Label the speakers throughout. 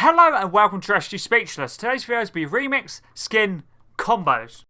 Speaker 1: Hello and welcome to SG Speechless. Today's video is be remix skin combos.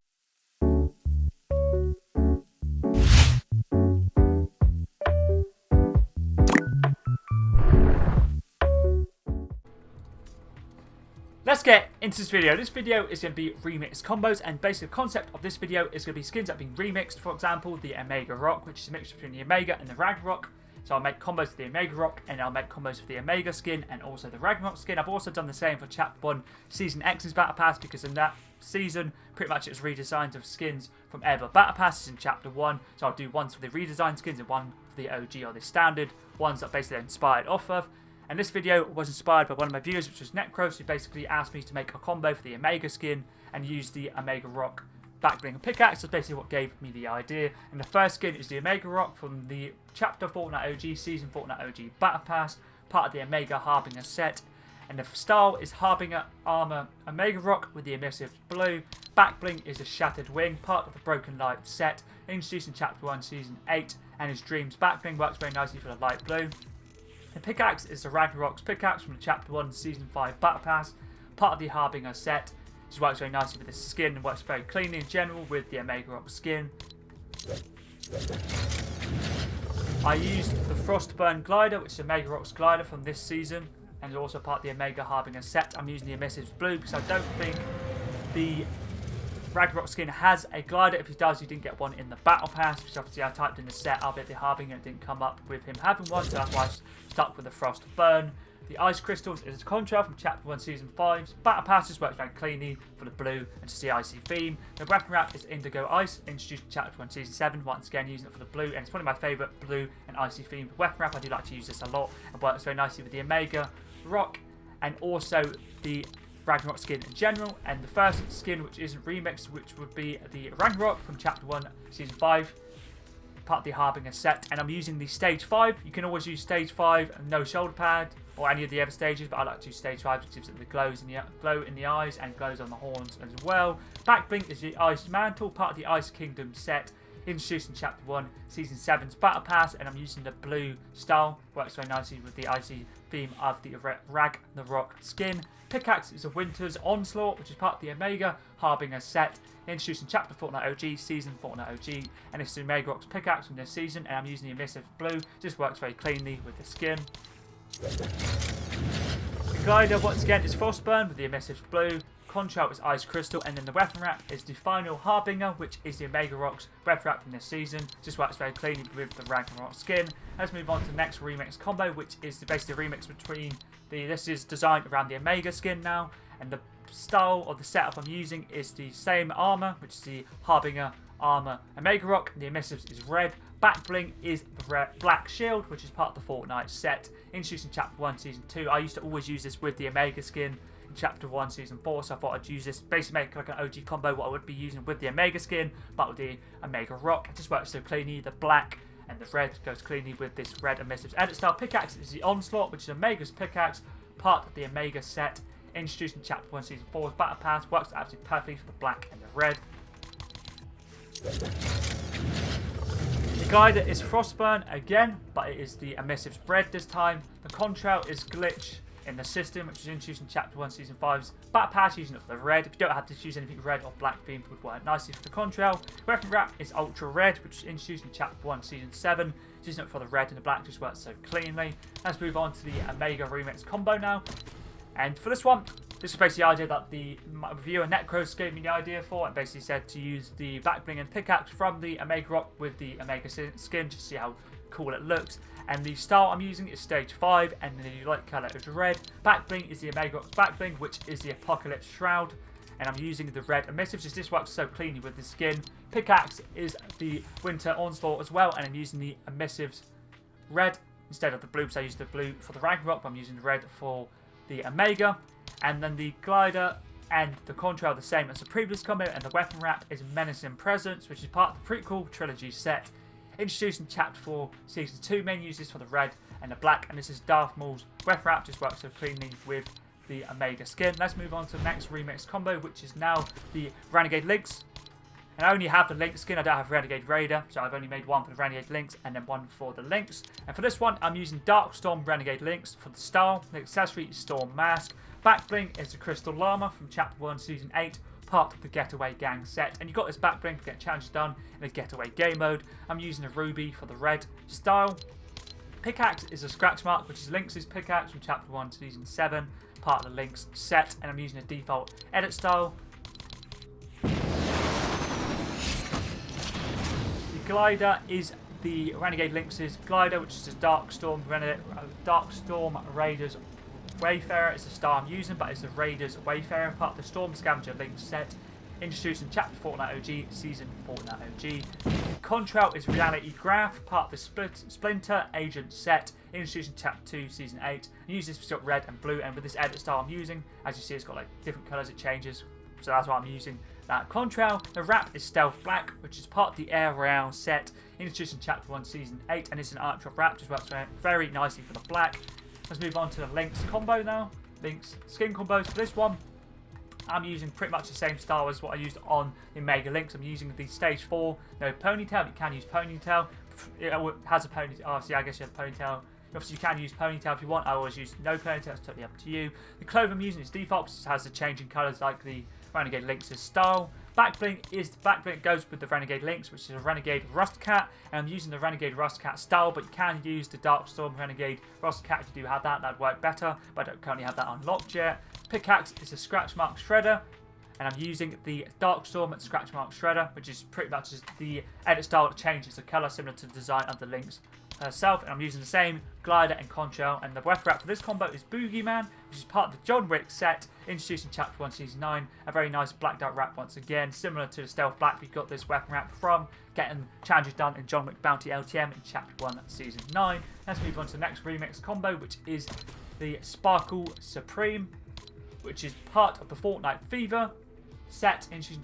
Speaker 1: Let's get into this video. This video is going to be remix combos, and basically the concept of this video is going to be skins that have been remixed. For example, the Omegarok, which is a mixture between the Omega and the Ragnarok. So I'll make combos for the Omegarok, and I'll make combos for the Omega skin and also the Ragnarok skin. I've also done the same for Chapter 1 Season X's Battle Pass, because in that season, pretty much it's redesigns of skins from ever Battle Passes in Chapter 1. So I'll do ones for the redesigned skins and one for the OG or the standard, ones that basically they're inspired off of. And this video was inspired by one of my viewers, which was Necros, who basically asked me to make a combo for the Omega skin and use the Omegarok backbling and pickaxe. That's basically what gave me the idea. And the first skin is the Omegarok from the Chapter Fortnite OG, Season Fortnite OG Battle Pass, part of the Omega Harbinger set. And the style is Harbinger Armor Omegarok with the emissive blue. Backbling is a Shattered Wing, part of the Broken Light set, introduced in Chapter 1 Season 8. And his Dreams backbling works very nicely for the light blue. The pickaxe is the Ragnarok's pickaxe from the Chapter 1 Season 5 Battle Pass, part of the Harbinger set. This works very nicely with the skin and works very cleanly in general with the Omegarok skin. I used the Frostburn glider, which is Omegarok's glider from this season, and is also part of the Omega Harbinger set. I'm using the emissive blue because I don't think the Ragnarok skin has a glider. If he does, he didn't get one in the Battle Pass, which obviously I typed in the set, albeit the Harbinger didn't come up with him having one, so that's why I stuck with the Frostburn. The Ice Crystals is a contrail from Chapter 1 Season 5's Battle Passes, works very cleanly for the blue and just the icy theme. The Weapon Wrap is Indigo Ice, introduced in Chapter 1 Season 7, once again using it for the blue, and it's one of my favourite blue and icy themed Weapon Wrap. I do like to use this a lot, and works very nicely with the Omega Rock and also the Ragnarok skin in general. And the first skin, which isn't remixed, which would be the Ragnarok from Chapter 1 Season 5, part of the Harbinger set, and I'm using the Stage 5. You can always use Stage 5 and no shoulder pad or any of the other stages, but I like to use Stage 5 which gives it the glow in the eyes and glows on the horns as well. Backbling is the Ice Mantle, part of the Ice Kingdom set, introduced in Chapter 1 Season 7's Battle Pass, and I'm using the blue style. Works very nicely with the icy theme of the Ragnarok skin. Pickaxe is a Winter's Onslaught, which is part of the Omega Harbinger set, introduced in Chapter Fortnite OG, Season Fortnite OG, and it's the Omegarok's pickaxe from this season, and I'm using the emissive blue. Just works very cleanly with the skin. The glider, once again, is Frostburn with the emissive blue. Contrail is Ice Crystal, and then the Weapon Wrap is the final Harbinger, which is the Omegarok's Weapon Wrap from this season. Just works very cleanly with the Ragnarok skin. Let's move on to the next remix combo, which is basically a remix between this is designed around the Omega skin now, and the style or the setup I'm using is the same armor, which is the Harbinger Armor Omegarok. The emissives is red. Backbling is the black shield, which is part of the Fortnite set, introduced in Chapter 1 Season 2. I used to always use this with the Omega skin in Chapter 1 Season 4, so I thought I'd use this, basically make like an OG combo, what I would be using with the Omega skin, but with the Omegarok. It just works so cleanly. The black and the red goes cleanly with this red emissives. Edit style pickaxe is the Onslaught, which is Omega's pickaxe, part of the Omega set, introduced in Chapter 1 Season 4's Battle Pass. Works absolutely perfectly for the black and the red. The glider is Frostburn again, but it is the emissives red this time. The contrail is Glitch in the System, which is introduced in Chapter 1 Season 5's Battle Pass, using it for the red. If you don't have to choose anything red or black themed, would work nicely for the contrail. Weapon Wrap is Ultra Red, which was introduced in Chapter 1 Season 7. Using it for the red and the black, just works so cleanly. Let's move on to the Omega Remix combo now. And for this one, this is basically the idea that the reviewer Necros gave me the idea for, and basically said to use the backbling and pickaxe from the Omegarok with the Omega skin, just to see how cool it looks. And the style I'm using is Stage 5, and the light colour is red. Backbling is the Omegarok's backbling, which is the Apocalypse Shroud, and I'm using the red emissives, just this works so cleanly with the skin. Pickaxe is the Winter Onslaught as well, and I'm using the emissives red instead of the blue, so I use the blue for the Ragnarok, but I'm using the red for the Omega. And then the glider and the contrail are the same as the previous combo, and the Weapon Wrap is Menacing Presence, which is part of the prequel trilogy set, introduced in Chapter 4 Season 2. Main uses for the red and the black, and this is Darth Maul's Weapon Wrap, just works so cleanly with the Omega skin. Let's move on to the next remix combo, which is now the Renegade Links. And I only have the Lynx skin, I don't have Renegade Raider, so I've only made one for the Renegade Links and then one for the Lynx. And for this one, I'm using Darkstorm Renegade Links for the style. The accessory is Storm Mask. Back bling is the Crystal Llama from Chapter 1, Season 8, part of the Getaway Gang set. And you got this back bling to get challenges done in a Getaway game mode. I'm using a Ruby for the red style. Pickaxe is a Scratch Mark, which is Lynx's pickaxe from Chapter 1, Season 7, part of the Lynx set. And I'm using a default edit style. Glider is the Renegade Lynx's glider, which is a Darkstorm Raiders Wayfarer. It's the star I'm using, but it's the Raiders Wayfarer, part of the Storm Scavenger Lynx set, introduced in Chapter Fortnite OG, Season Fortnite OG. Contrail is Reality Graph, part of the Splinter Agent set, introduced in Chapter 2, Season 8. I use this for red and blue, and with this edit style I'm using, as you see, it's got like different colours, it changes. So that's why I'm using that contrail. The wrap is Stealth Black, which is part of the Air Royale set, introduced in Chapter 1, Season 8, and it's an archer wrap, just works very nicely for the black. Let's move on to the Lynx combo now. Lynx skin combos. For this one, I'm using pretty much the same style as what I used on the Mega Lynx. I'm using the Stage 4, no ponytail. You can use ponytail. It has a ponytail. Obviously, I guess you have ponytail. Obviously, you can use ponytail if you want. I always use no ponytail. It's totally up to you. The clothing I'm using is default. It has the changing colours like the Renegade Lynx's style. Back bling goes with the Renegade Lynx, which is a Renegade Rust Cat, and I'm using the Renegade Rust Cat style, but you can use the Darkstorm Renegade Rust Cat if you do have that. That'd work better, but I don't currently have that unlocked yet. Pickaxe is a Scratch Mark Shredder, and I'm using the Darkstorm Scratch Mark Shredder, which is pretty much the edit style that changes the colour, similar to the design of the Lynx herself. And I'm using the same glider and contrail, and the weapon wrap for this combo is Boogeyman, which is part of the John Wick set, introduced in Chapter 1, Season 9. A very nice blacked out wrap once again, similar to the Stealth Black we got this weapon wrap from getting challenges done in John Wick Bounty LTM in Chapter 1, Season 9. Let's move on to the next remix combo, which is the Sparkle Supreme, which is part of the Fortnite Fever set, introduced in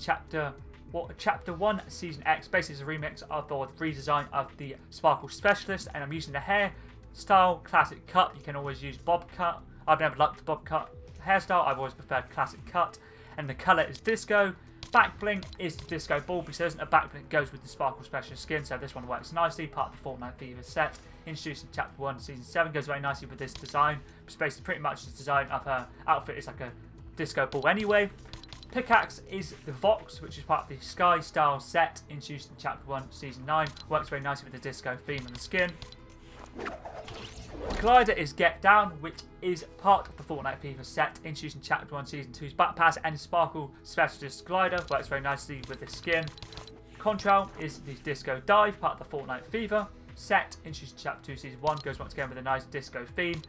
Speaker 1: Chapter 1, Season X. Basically, it's a remix of the redesign of the Sparkle Specialist, and I'm using the hair style classic cut. You can always use bob cut. I've never liked the bob cut hairstyle. I've always preferred classic cut. And the colour is disco. Back bling is the disco ball, because there isn't a back bling that goes with the Sparkle Specialist skin, so this one works nicely. Part of the Fortnite Fever set, introduced in Chapter 1, Season 7, goes very nicely with this design. It's basically pretty much the design of her outfit is like a disco ball anyway. Pickaxe is the Vox, which is part of the Sky Style set, introduced in Chapter 1, Season 9. Works very nicely with the disco theme on the skin. Glider is Get Down, which is part of the Fortnite Fever set, introduced in Chapter 1, Season 2's Battle Pass, and Sparkle Specialist Glider. Works very nicely with the skin. Contrail is the Disco Dive, part of the Fortnite Fever set, introduced in Chapter 2, Season 1. Goes once again with a nice disco theme.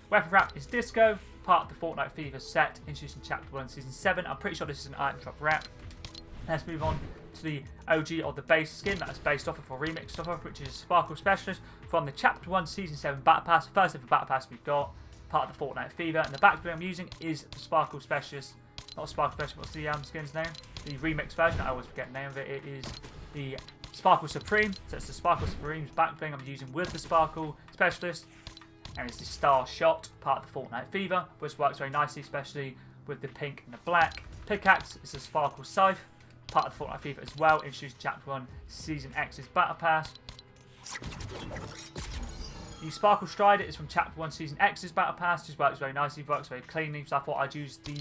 Speaker 1: Weapon wrap is Disco, part of the Fortnite Fever set, introduced in Chapter 1, Season 7. I'm pretty sure this is an item shop wrap. Let's move on to the OG of the base skin that is based off of a remix stuff, which is Sparkle Specialist from the Chapter 1, Season 7 Battle Pass. First ever Battle Pass we've got, part of the Fortnite Fever. And the back bling I'm using is the Sparkle Specialist, not Sparkle Specialist, what's the skin's name? The remix version, I always forget the name of it. It is the Sparkle Supreme, so it's the Sparkle Supreme's back bling I'm using with the Sparkle Specialist. And it's the Star Shot, part of the Fortnite Fever, which works very nicely, especially with the pink and the black. Pickaxe is the Sparkle Scythe, part of the Fortnite Fever as well, introduced in Chapter 1, Season X's Battle Pass. The Sparkle Strider is from Chapter 1, Season X's Battle Pass, just works very nicely, works very cleanly, so I thought I'd use the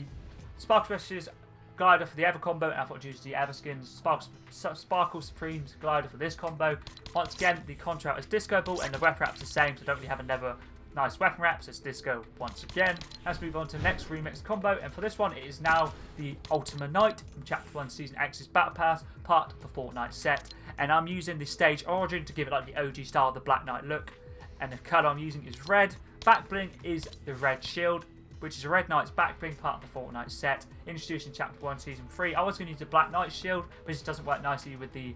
Speaker 1: Sparkle Specialist Glider for the Ever combo, and I thought I'd use the Ever Skins Sparkle Supreme's Glider for this combo. Once again, the contrail is Disco Ball, and the weapon wrap's the same, so I don't really have another nice weapon wrap, so it's Disco once again. Let's move on to the next remix combo, and for this one it is now the Ultima Knight from Chapter 1 Season X's Battle Pass, part of the Fortnite set, and I'm using the Stage Origin to give it like the OG style, the Black Knight look, and the colour I'm using is red. Back bling is the Red Shield, which is a Red Knight's back bling, part of the Fortnite set, introduced in Chapter 1 Season 3. I was going to use the Black Knight Shield, but it doesn't work nicely with the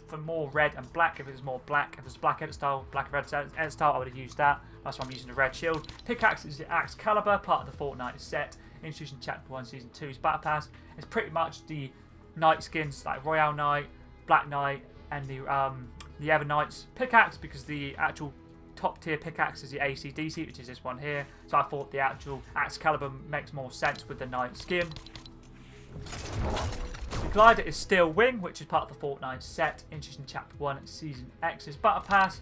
Speaker 1: for more red and black. If it was more black, if it was black edit style, black and red edit style, I would have used that. That's why I'm using the Red Shield. Pickaxe is the Axe Caliber, part of the Fortnite set, introduced in Chapter 1 Season 2's Battle Pass. It's pretty much the Knight skins like Royale Knight, Black Knight, and the Ever Knights. Pickaxe, because the actual top tier pickaxe is the AC/DC, which is this one here. So I thought the actual Axe Caliber makes more sense with the Knight skin. The Glider is Steel Wing, which is part of the Fortnite set, introduced in Chapter 1 Season X's Battle Pass.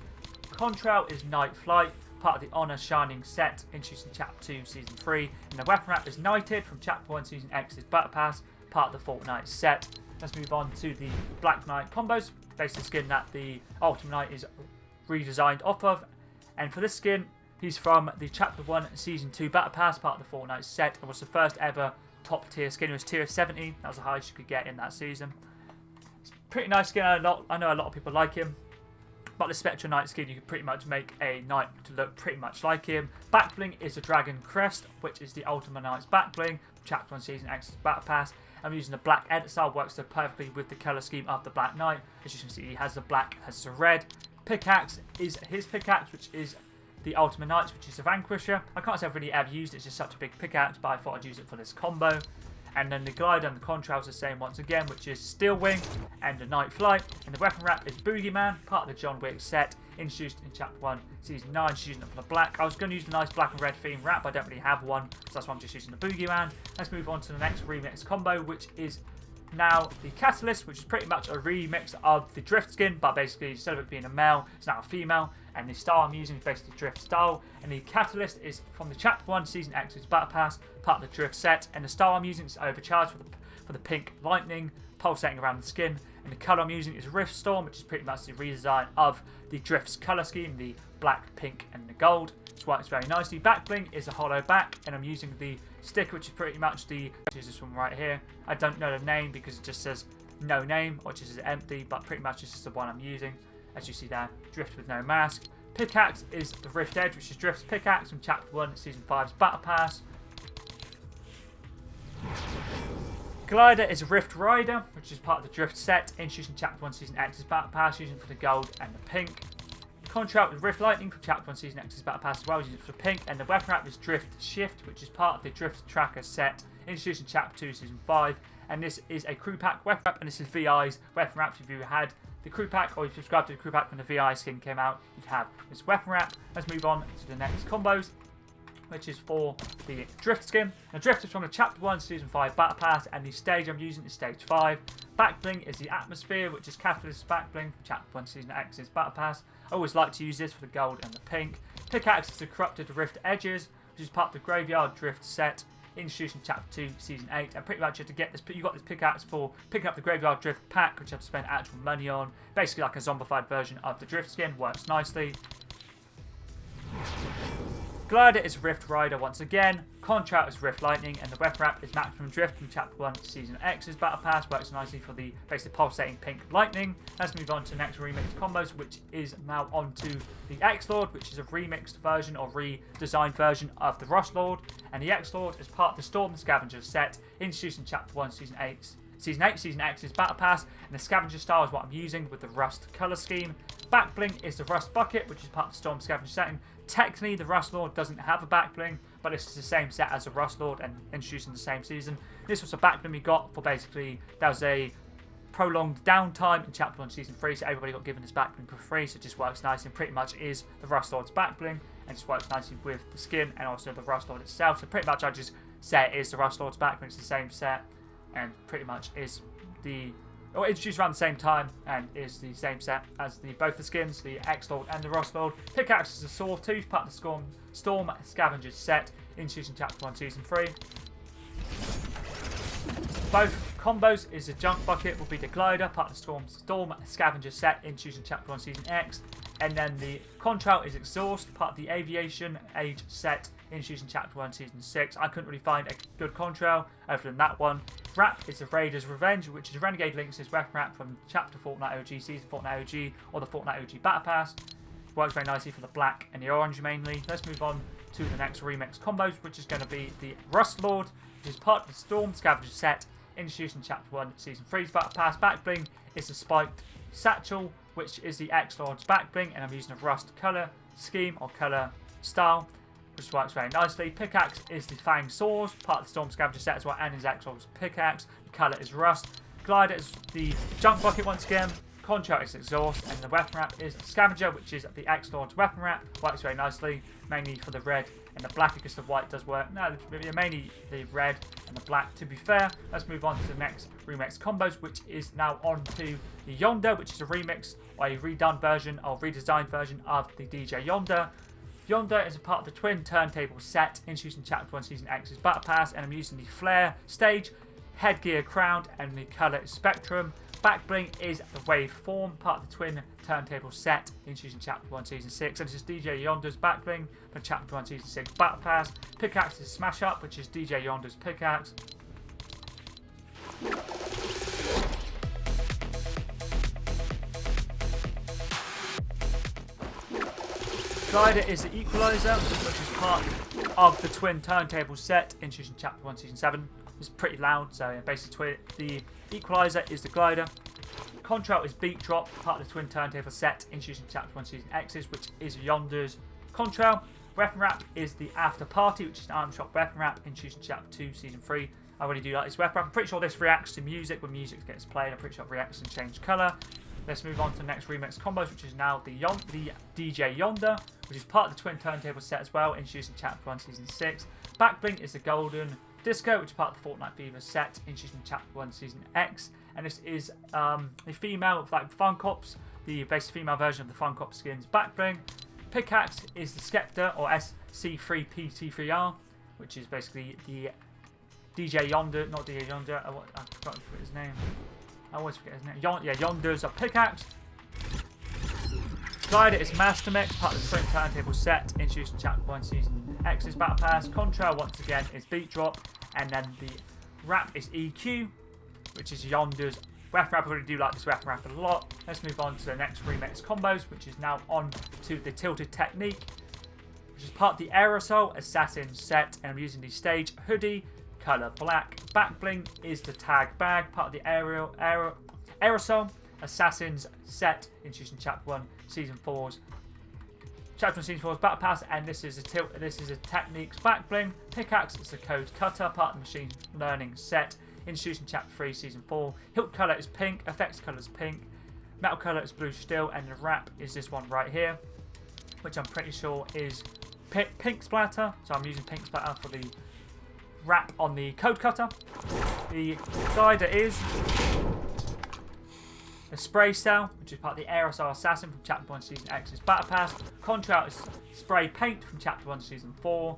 Speaker 1: Contrail is Night Flight, part of the Honor Shining set, introduced in Chapter 2 Season 3. And the weapon wrap is Knighted from Chapter 1 Season X's Battle Pass, part of the Fortnite set. Let's move on to the Black Knight combos, basically skin that the Ultima Knight is redesigned off of. And for this skin, he's from the Chapter 1 Season 2 Battle Pass, part of the Fortnite set, and was the first ever top tier skin. It was tier 70. That was the highest you could get in that season. It's a pretty nice skin. I know a lot of people like him. But the Spectral Knight skin, you can pretty much make a knight to look pretty much like him. Back bling is the Dragon Crest, which is the Ultima Knight's back bling. Chapter 1 Season X's Battle Pass. I'm using the black edit style, works so perfectly with the colour scheme of the Black Knight. As you can see, he has the black, has the red. Pickaxe is his pickaxe, which is the Ultima Knight's, which is the Vanquisher. I can't say I've really ever used it, it's just such a big pickaxe, but I thought I'd use it for this combo. And then the Glider and the Contrail is the same once again, which is Steel Wing and the Night Flight. And the weapon wrap is Boogeyman, part of the John Wick set, introduced in Chapter 1 Season 9, just using it for the black. I was going to use the nice black and red theme wrap, but I don't really have one, so that's why I'm just using the Boogeyman. Let's move on to the next remix combo, which is now the Catalyst, which is pretty much a remix of the Drift skin, but basically instead of it being a male, it's now a female. And the style I'm using is basically Drift style. And the Catalyst is from the Chapter 1 Season X's Battle Pass, part of the Drift set. And the style I'm using is Overcharged for the pink lightning pulsating around the skin. And the colour I'm using is Rift Storm, which is pretty much the redesign of the Drift's colour scheme, the black, pink, and the gold. Which works very nicely. Back bling is a hollow back, and I'm using the sticker, which is pretty much which is this one right here. I don't know the name because it just says no name, which is empty, but pretty much this is the one I'm using. As you see there, Drift with no mask. Pickaxe is the Rift Edge, which is Drift's pickaxe from Chapter 1 Season 5's Battle Pass. Glider is a Rift Rider, which is part of the Drift set, introduced in Chapter 1 Season X's Battle Pass, using it for the gold and the pink. Contrail with Rift Lightning from Chapter 1 Season X's Battle Pass as well, using it for pink. And the weapon wrap is Drift Shift, which is part of the Drift Tracker set, introduced in Chapter 2 Season 5. And this is a crew pack weapon wrap, and this is VI's weapon wrap. If you had the crew pack, or you subscribed to the crew pack when the VI skin came out, you'd have this weapon wrap. Let's move on to the next combos, which is for the Drift skin. The Drift is from the Chapter 1 Season 5 Battle Pass, and the stage I'm using is Stage 5. Back bling is the Atmosphere, which is Catalyst's back bling from Chapter 1 Season X's Battle Pass. I always like to use this for the gold and the pink. Pickaxe is the Corrupted Rift Edges, which is part of the Graveyard Drift set, introduced in Chapter 2 Season 8. And pretty much to get this, you got this pickaxe for picking up the Graveyard Drift pack, which you have to spend actual money on. Basically like a zombified version of the Drift skin, works nicely. Glider is Rift Rider once again. Contrail is Rift Lightning, and the weapon wrap is Maximum Drift from Chapter 1 Season X's Battle Pass. Works nicely for the basically pulsating pink lightning. Let's move on to the next remix combos, which is now onto the X-Lord, which is a remixed version or redesigned version of the Rust Lord. And the X-Lord is part of the Storm Scavenger set, introduced in Chapter 1 Season 8 Season X's Battle Pass, and the Scavenger style is what I'm using with the Rust colour scheme. Back bling is the Rust Bucket, which is part of the Storm Scavenger setting. Technically, the Rust Lord doesn't have a back bling, but this is the same set as the Rust Lord and introduced in the same season. This was a back bling we got for basically, there was a prolonged downtime in Chapter 1 Season 3, so everybody got given this back bling for free, so it just works nice and pretty much is the Rust Lord's back bling, and just works nicely with the skin and also the Rust Lord itself. So pretty much I just say it is the Rust Lord's back bling, it's the same set, and pretty much is or introduced around the same time and is the same set as both the skins, the X-Lord and the Rust Lord. Pickaxe is the Sawtooth, part of the Storm Scavengers set, introduced in Chapter 1 Season 3. Both combos is the Junk Bucket, will be the Glider, part of the Storm Scavenger set, introduced in Chapter 1 Season X. And then the Contrail is Exhaust, part of the Aviation Age set, introduced in Chapter 1 Season 6. I couldn't really find a good Contrail other than that one. Wrap is the Raider's Revenge, which is Renegade Links' weapon wrap from Chapter Fortnite OG, Season Fortnite OG, or the Fortnite OG Battle Pass. Works very nicely for the black and the orange mainly. Let's move on to the next remix combos, which is going to be the Rust Lord, which is part of the Storm Scavenger set, introduced in Chapter 1 Season 3's Battle Pass. Back bling is the Spiked Satchel, which is the X-Lord's back bling, and I'm using a Rust colour scheme or colour style, which works very nicely. Pickaxe is the Fang Saws, part of the Storm Scavenger set as well, and his X-Lord's pickaxe. The colour is Rust. Glider is the Junk Bucket once again. Contrail is Exhaust, and the weapon wrap is Scavenger, which is the X-Lord's weapon wrap. Works very nicely, mainly for the red and the black against the white does work. No, mainly the red and the black, to be fair. Let's move on to the next remix combos, which is now on to the Yonder, which is a remix or a redone version or redesigned version of the DJ Yonder. Yonder is a part of the twin turntable set introduced in Chapter 1 Season X's Battle Pass, and I'm using the flare stage, headgear crowned, and the colour is Spectrum. Back bling is the wave form, part of the twin turntable set introduced in Chapter 1 Season 6. And this is DJ Yonder's back bling from Chapter 1 Season 6 Battle Pass. Pickaxe is Smash Up, which is DJ Yonder's pickaxe. Glider is the equalizer, which is part of the twin turntable set introduced in Chapter 1 Season 7. It's pretty loud, so basically the equalizer is the glider. Contrail is beat drop, part of the twin turntable set introduced in Chapter 1 Season X's, which is Yonder's Contrail. Weapon wrap is the after party, which is an arm shot weapon wrap introduced in Chapter 2 Season 3. I really do like this weapon wrap. I'm pretty sure this reacts to music when music gets played. I'm pretty sure it reacts and changes colour. Let's move on to the next remix combos, which is now the DJ Yonder, which is part of the twin turntable set as well, introduced in Chapter 1 Season 6. Back bling is the golden disco, which is part of the Fortnite Fever set, introduced in Chapter 1 Season X. And this is the female, like Fun Cops, the basic female version of the Fun Cop skins back bling. Pickaxe is the Skepta, or SC3PT3R, which is basically the DJ Yonder, not DJ Yonder, I forgot his name. I always forget his name. Yonder's a pickaxe. Glider is Master Mix, part of the twin turntable set, introduced in Chapter 1 Season X's Battle Pass. Contrail, once again, is Beat Drop. And then the wrap is EQ, which is Yonder's weapon wrap. I really do like this weapon wrap a lot. Let's move on to the next remix combos, which is now on to the Tilted Technique, which is part of the Aerosol Assassin set. And I'm using the stage hoodie, colour black. Back bling is the tag bag, part of the Aerosol Assassins set, introduced in Chapter 1 Season 4's Battle Pass. And this is a Techniques back bling. Pickaxe is the Code Cutter, part of the Machine Learning set, introduced in Chapter 3 Season 4. Hilt colour is pink, effects colour is pink, metal colour is blue steel, and the wrap is this one right here, which I'm pretty sure is pink splatter. So I'm using pink splatter for the wrap on the Code Cutter. The glider is the Spray Cell, which is part of the Aerosol Assassin from Chapter 1 Season X's Battle Pass. Contrail is Spray Paint from Chapter 1 Season 4,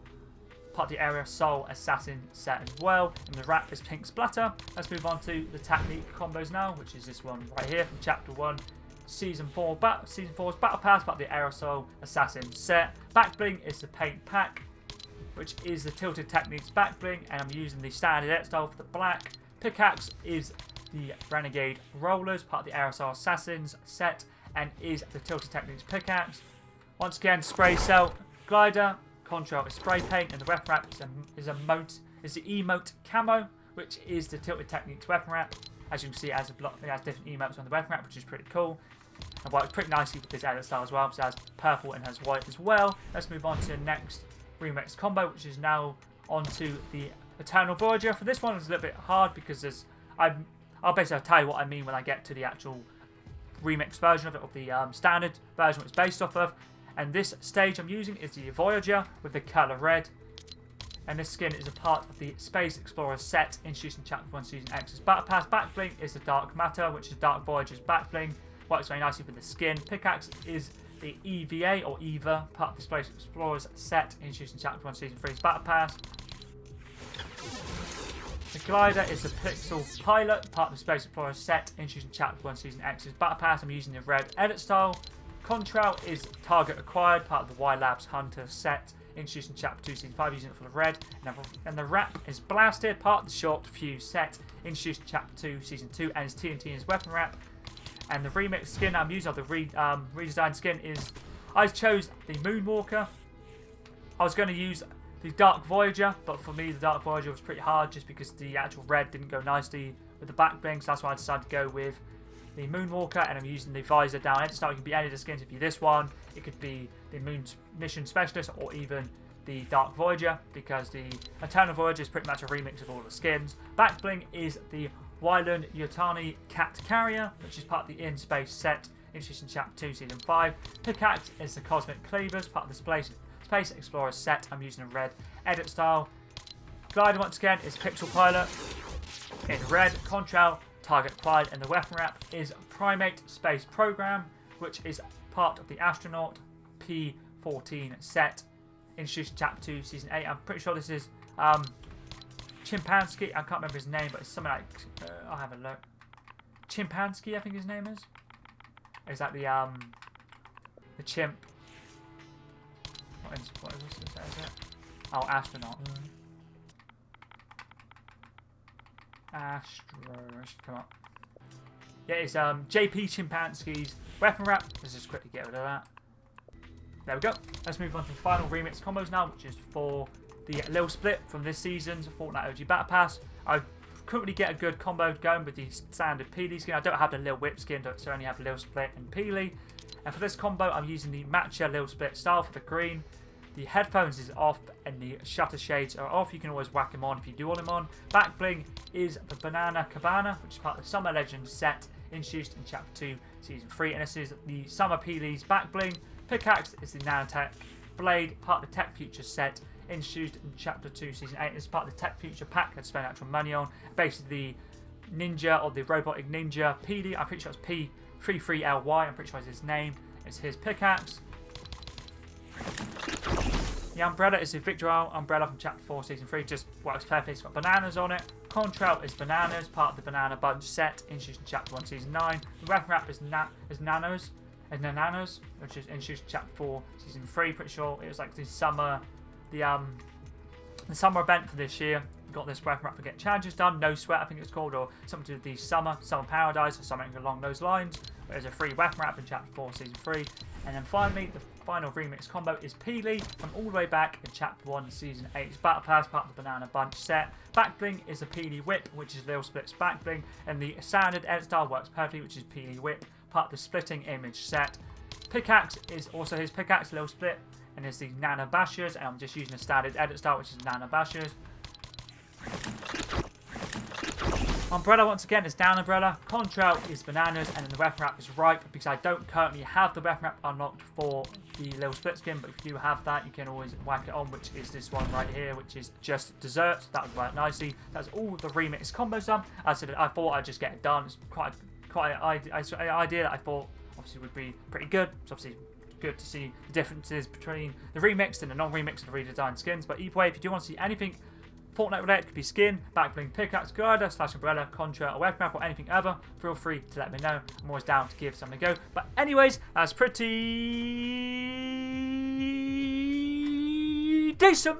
Speaker 1: part of the Aerosol Assassin set as well. And the wrap is Pink Splatter. Let's move on to the technique combos now, which is this one right here from Chapter 1 Season 4's Battle Pass, part of the Aerosol Assassin set. Back bling is the Paint Pack, which is the Tilted Techniques back bling, and I'm using the standard edit style for the black. Pickaxe is the Renegade Rollers, part of the Aerosol Assassins set, and is the Tilted Techniques pickaxe. Once again, Spray Cell, Glider, Contrail is Spray Paint, and the weapon wrap is the Emote Camo, which is the Tilted Techniques weapon wrap. As you can see, it has different emotes on the weapon wrap, which is pretty cool. And works pretty nicely with this edit style as well, so it has purple and has white as well. Let's move on to the next remix combo, which is now onto the Eternal Voyager. For this one, it's a little bit hard because I'll basically tell you what I mean when I get to the actual remix version of it, of the standard version it's based off of. And this stage I'm using is the Voyager with the colour red. And this skin is a part of the Space Explorer set, introduced in Chapter 1 Season X's Battle Pass. Back bling is the Dark Matter, which is Dark Voyager's back bling. Works very nicely with the skin. Pickaxe is the EVA or EVA, part of the Space Explorers set, introduced in Chapter 1 Season 3's Battle Pass. The glider is the Pixel Pilot, part of the Space Explorers set, introduced in Chapter 1 Season X's Battle Pass. I'm using the red edit style. Contrail is Target Acquired, part of the Y Labs Hunter set, introduced in Chapter 2 Season 5, using it for the red. And the wrap is Blasted, part of the Short Fuse set, introduced in Chapter 2 Season 2, and is TNT in his weapon wrap. And the remix skin I'm using, or the redesigned skin, is I chose the Moonwalker. I was going to use the Dark Voyager, but for me the Dark Voyager was pretty hard just because the actual red didn't go nicely with the back bling, so that's why I decided to go with the Moonwalker. And I'm using the visor down edit style. It could be any of the skins. It could be this one, it could be the Mission Specialist, or even the Dark Voyager, because the Eternal Voyager is pretty much a remix of all the skins. Back bling is the Wyland Yutani Cat Carrier, which is part of the In Space set, introduced in Chapter 2 Season 5. Pickaxe is the Cosmic Cleavers, part of the Space Space Explorer set. I'm using a red edit style. Glider once again is Pixel Pilot in red. Contrail, Target Acquired, and the weapon wrap is Primate Space Program, which is part of the Astronaut P14 set, introduced in Chapter 2, Season 8. I'm pretty sure this is Chimpanski. I can't remember his name, but it's something like, I'll have a look. Chimpanski, I think his name is. Is that the chimp? What is it? Oh, astronaut. It should come up. Yeah, it's JP Chimpanski's weapon wrap. Let's just quickly get rid of that. There we go. Let's move on to the final remix combos now, which is for the Lil Split from this season's Fortnite OG Battle Pass. I couldn't really get a good combo going with the standard Peely skin. I don't have the Lil Whip skin, so I only have Lil Split and Peely. And for this combo, I'm using the Matcha Lil Split style for the green. The headphones is off and the shutter shades are off. You can always whack them on if you do want them on. Back bling is the Banana Cabana, which is part of the Summer Legends set, introduced in Chapter 2, Season 3. And this is the Summer Peely's back bling. Pickaxe is the Nanotech Blade, part of the Tech Future set, introduced in Chapter 2, Season 8. It's part of the Tech Future pack I'd spend actual money on. Basically, the Ninja or the Robotic Ninja Peely. I'm pretty sure it's P33LY. I'm pretty sure it's his name. It's his pickaxe. The umbrella is the Victor umbrella from Chapter 4, Season 3. Just works perfectly. It's got bananas on it. Contrail is bananas, part of the Banana Bunch set, introduced in Chapter 1, Season 9. The weapon wrap is Nanos, which is introduced in Chapter 4, Season 3. Pretty sure it was like the summer event for this year. Got this weapon wrap for getting challenges done. No Sweat, I think it's called, or something to do with the Summer Paradise, or something along those lines. But there's a free weapon wrap in Chapter 4, Season 3. And then finally, the final remix combo is Peely from all the way back in Chapter 1, Season 8's Battle Pass, part of the Banana Bunch set. Back bling is the Peely Whip, which is Lil Split's back bling. And the standard edit style works perfectly, which is Peely Whip, part of the Splitting Image set. Pickaxe is also his pickaxe, Lil Split, and is the Nana Bashers. And I'm just using the standard edit style, which is Nana Bashers. Umbrella once again is down umbrella. Contrail is bananas, and then the weapon wrap is ripe, because I don't currently have the weapon wrap unlocked for the Lil Split skin, but if you do have that, you can always whack it on, which is this one right here, which is just dessert. That would work nicely. That's all the remix combos done. As I said, I thought I'd just get it done. It's quite an idea that I thought obviously would be pretty good. It's obviously good to see the differences between the remixed and the non-remixed and redesigned skins. But either way, if you do want to see anything Fortnite related, could be skin, back bling, pickaxe, glider, / umbrella, contra, or weapon wrap, or anything ever, feel free to let me know. I'm always down to give something a go. But anyways, that's pretty decent.